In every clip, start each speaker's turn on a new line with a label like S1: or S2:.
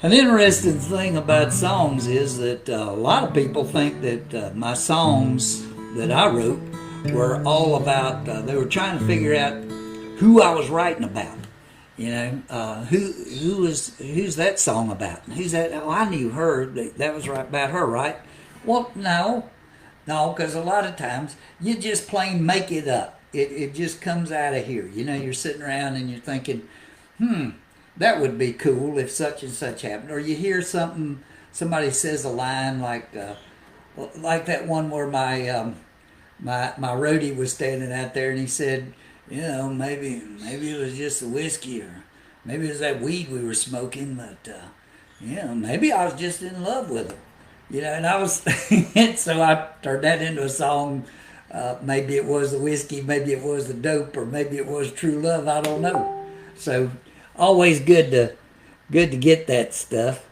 S1: An interesting thing about songs is that a lot of people think that my songs that I wrote were all about, they were trying to figure out who I was writing about. You know, who's that song about? Who's that? Oh, I knew her. That was right about her, right? Well, no, because a lot of times you just plain make it up. It just comes out of here. You know, you're sitting around and you're thinking, that would be cool if such and such happened. Or you hear something, somebody says a line like that one where my roadie was standing out there and he said, you know, maybe it was just the whiskey, or maybe it was that weed we were smoking, but you know, maybe I was just in love with her. You know, and I was, and so I turned that into a song. Maybe it was the whiskey, maybe it was the dope, or maybe it was true love. I don't know. So always good to get that stuff.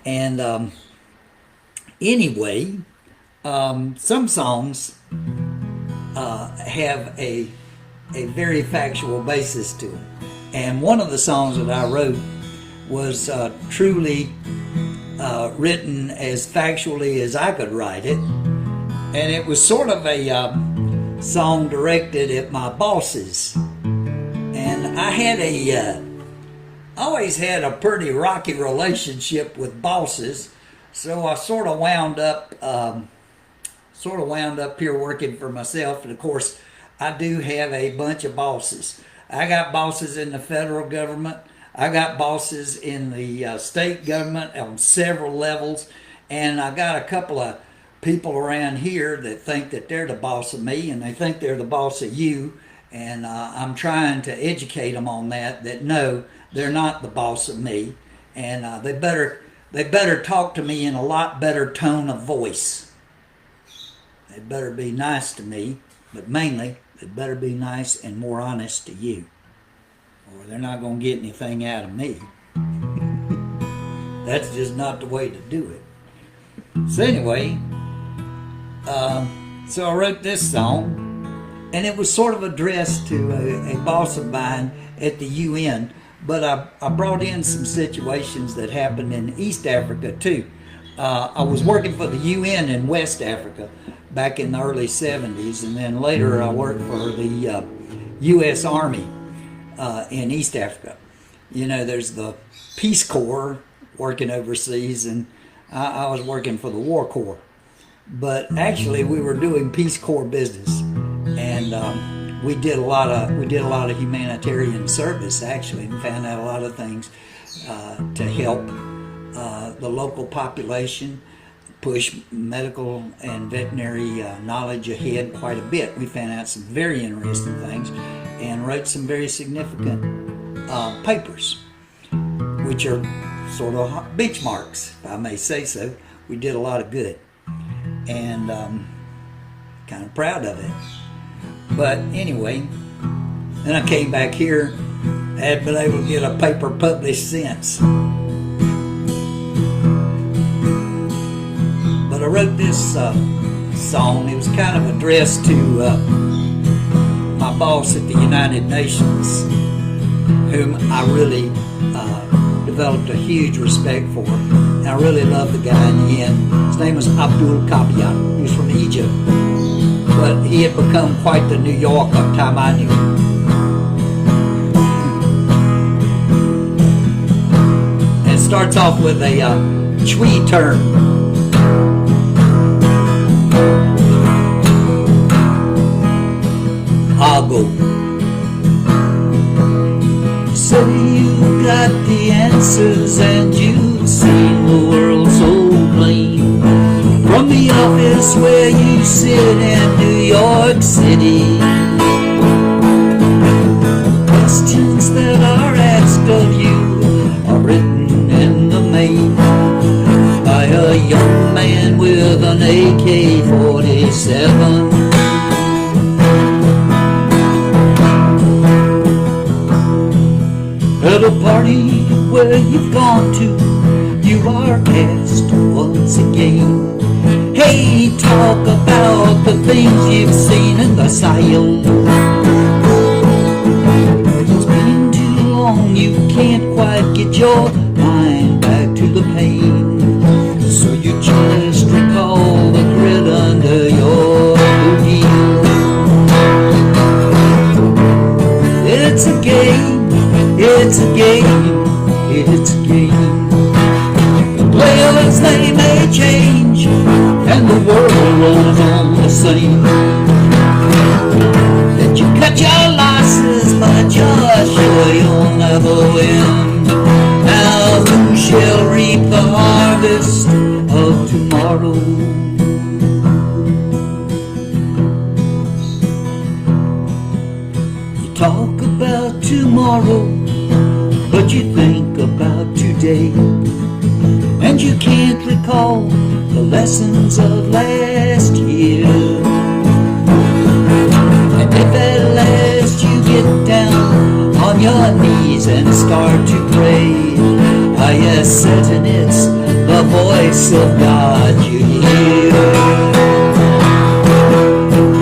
S1: And anyway, some songs have a very factual basis to them. And one of the songs that I wrote was truly written as factually as I could write it. And it was sort of a song directed at my bosses. And I had always had a pretty rocky relationship with bosses. So I sort of wound up here working for myself. And of course, I do have a bunch of bosses. I got bosses in the federal government. I got bosses in the state government on several levels. And I got a couple of people around here that think that they're the boss of me, and they think they're the boss of you. And I'm trying to educate them on that no, they're not the boss of me. And they better talk to me in a lot better tone of voice. They better be nice to me, but mainly they better be nice and more honest to you, or they're not going to get anything out of me. That's just not the way to do it. So anyway, so I wrote this song, and it was sort of addressed to a boss of mine at the UN, but I brought in some situations that happened in East Africa too. I was working for the UN in West Africa back in the early 70s, and then later I worked for the U.S. Army in East Africa. You know, there's the Peace Corps working overseas, and I was working for the War Corps. But actually, we were doing Peace Corps business, and we did a lot of humanitarian service. Actually, and found out a lot of things to help the local population, push medical and veterinary knowledge ahead quite a bit. We found out some very interesting things and wrote some very significant papers, which are sort of benchmarks, if I may say so. We did a lot of good, and kind of proud of it. But anyway, then I came back here. I hadn't been able to get a paper published since. But I wrote this song. It was kind of addressed to my boss at the United Nations, whom I really developed a huge respect for. And I really loved the guy in the end. His name was Abdul Kabian. He was from Egypt. But he had become quite the New Yorker by the time I knew him. And it starts off with a Chui term. I'll go. Say you got the answers and you've seen the world so plain. From the office where you sit in New York City, questions that are asked of you are written in the main by a young man with an AK-47. At a party where you've gone to, you are asked once again, hey, talk about the things you've seen in the Sahel. It's been too long, you can't quite get your mind back to the pain. So you just recall the grit under your boot heel. It's a game, it's a game, it's a game. The players, they may change, and the world rolls on the same. That you cut your losses, but you're sure you'll never win. Now who shall reap the harvest of tomorrow? You talk about tomorrow, but you think about today, and you can't recall the lessons of last year. And if at last you get down on your knees and start to pray, ah yes, certain it's the voice of God you hear.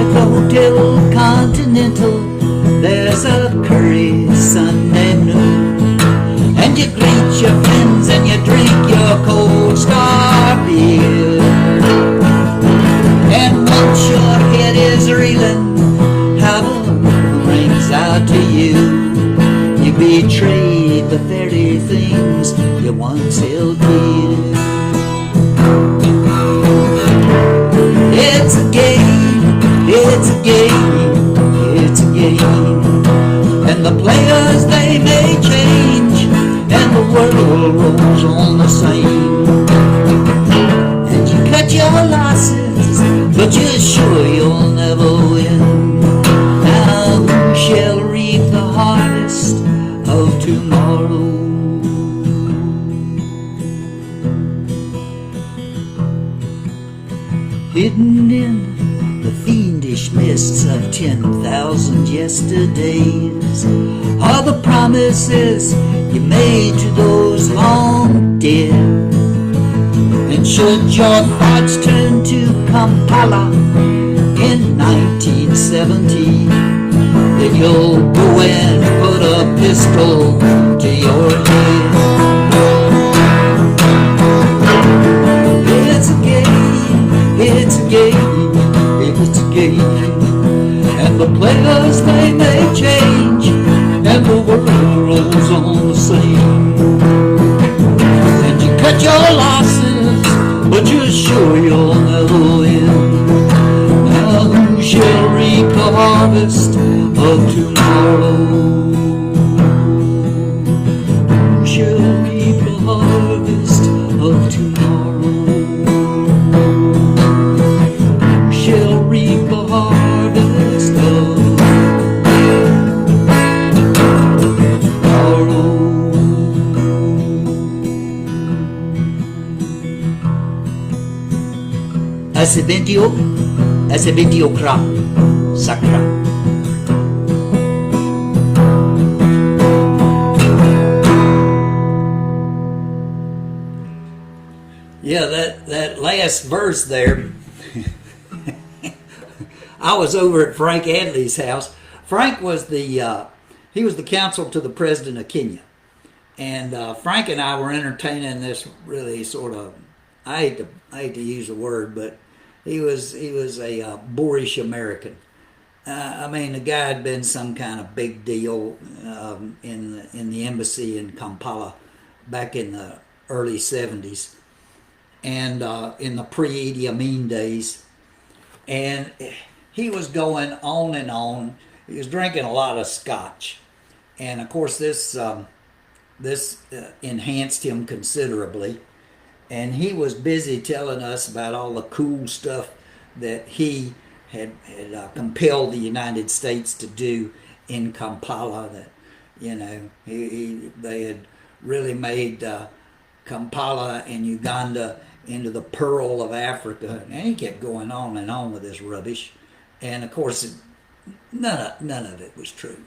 S1: At the Hotel Continental, there's a curry Sunday noon, and you greet your friends and you drink your cold star beer. And once your head is reeling, how the moon rings out to you. You betrayed the very things you once held dear. It's a game, it's a game, it's a game. And the players, they may change, and the world rolls on the same. And you cut your losses, but you're sure you'll never win. Now who shall reap the harvest of tomorrow? Hidden in the fiendish mists of 10,000 yesterdays are the promises you made to those long dead. And should your thoughts turn to Kampala in 1970, then you'll go and put a pistol to your head. It's a game, it's a game, it's a game. And the players, they may change, and the world rolls on the same. And you cut your losses, but you're sure you'll never win. Now who shall reap the harvest of tomorrow? Who shall reap the harvest of tomorrow? Who shall reap the harvest of tomorrow? Hace 20 crop, sakra. Yeah, that last verse there, I was over at Frank Adley's house. Frank was he was the counsel to the president of Kenya. And Frank and I were entertaining this really sort of, I hate to use the word, but he was a boorish American. I mean, the guy had been some kind of big deal in the embassy in Kampala back in the early 70s, and in the pre-Idi Amin days. And he was going on and on. He was drinking a lot of scotch, and of course this enhanced him considerably. And he was busy telling us about all the cool stuff that he had compelled the United States to do in Kampala. That, you know, they had really made Kampala and Uganda into the pearl of Africa. And he kept going on and on with this rubbish. And of course, none of it was true.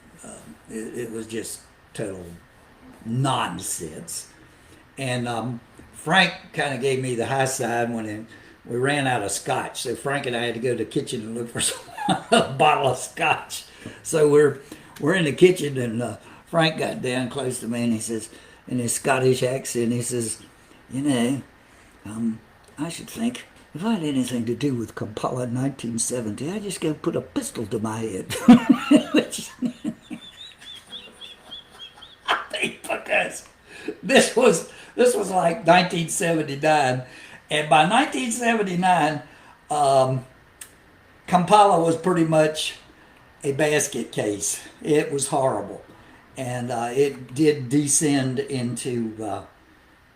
S1: It was just total nonsense. And Frank kind of gave me the high side when we ran out of scotch. So Frank and I had to go to the kitchen and look for a bottle of scotch. So we're in the kitchen, and Frank got down close to me, and he says, in his Scottish accent, he says, You know, I should think if I had anything to do with Kampala in 1970, I'd just go put a pistol to my head. Which, because this was like 1979, and by 1979, Kampala was pretty much a basket case. It was horrible, and it did descend into.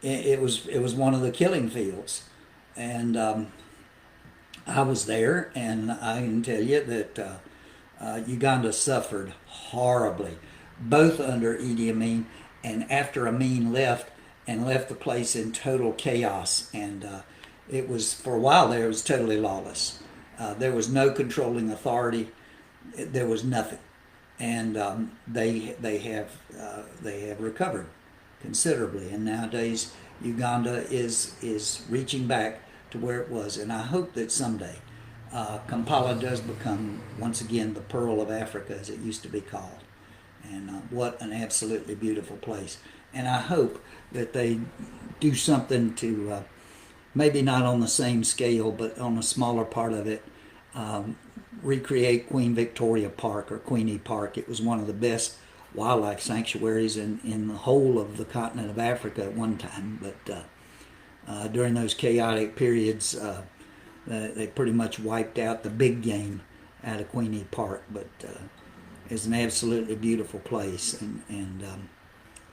S1: It was one of the killing fields, and I was there, and I can tell you that Uganda suffered horribly, both under Idi Amin and after Amin left and left the place in total chaos. And it was, for a while there, it was totally lawless. There was no controlling authority. There was nothing, and they have recovered considerably. And nowadays Uganda is reaching back to where it was. And I hope that someday Kampala does become once again the Pearl of Africa, as it used to be called. And what an absolutely beautiful place. And I hope that they do something to, maybe not on the same scale, but on a smaller part of it, recreate Queen Victoria Park, or Queenie Park. It was one of the best wildlife sanctuaries in the whole of the continent of Africa at one time. But during those chaotic periods, they pretty much wiped out the big game out of Queenie Park. But it's an absolutely beautiful place, and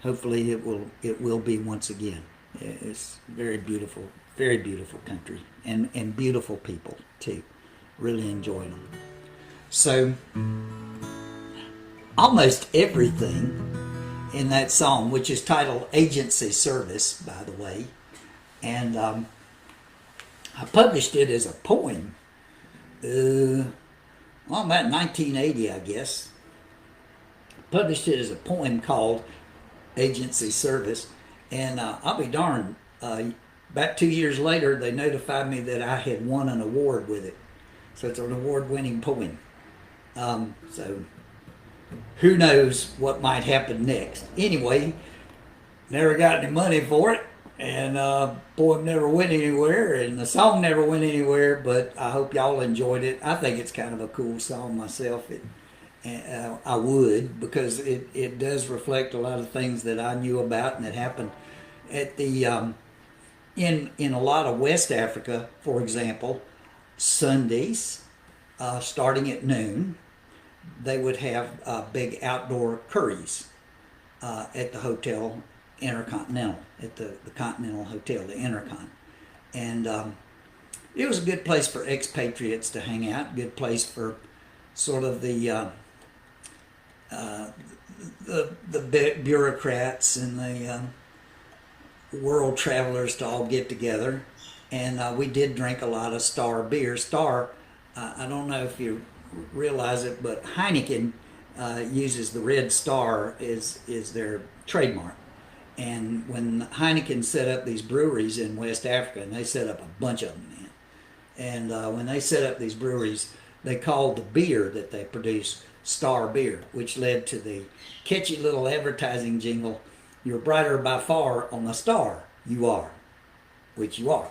S1: hopefully it will be once again. It's very beautiful country, and beautiful people too. Really enjoy them. So almost everything in that song, which is titled Agency Service, by the way, and I published it as a poem, about 1980, I guess. Published it as a poem called Agency Service, and I'll be darned, about 2 years later, they notified me that I had won an award with it. So it's an award-winning poem. So who knows what might happen next. Anyway, never got any money for it, and poem never went anywhere, and the song never went anywhere, but I hope y'all enjoyed it. I think it's kind of a cool song myself. I would, because it does reflect a lot of things that I knew about and that happened at the in a lot of West Africa. For example, Sundays, starting at noon, they would have big outdoor curries at the Hotel Intercontinental, at the Continental Hotel, the Intercon. And it was a good place for expatriates to hang out, good place for sort of the bureaucrats and the world travelers to all get together. And we did drink a lot of Star beer. Star, I don't know if you realize it, but Heineken uses the red Star is their trademark. And when Heineken set up these breweries in West Africa, and they set up a bunch of them, man. And when they set up these breweries, they called the beer that they produce Star beer, which led to the catchy little advertising jingle, "You're brighter by far on the Star you are," which you are.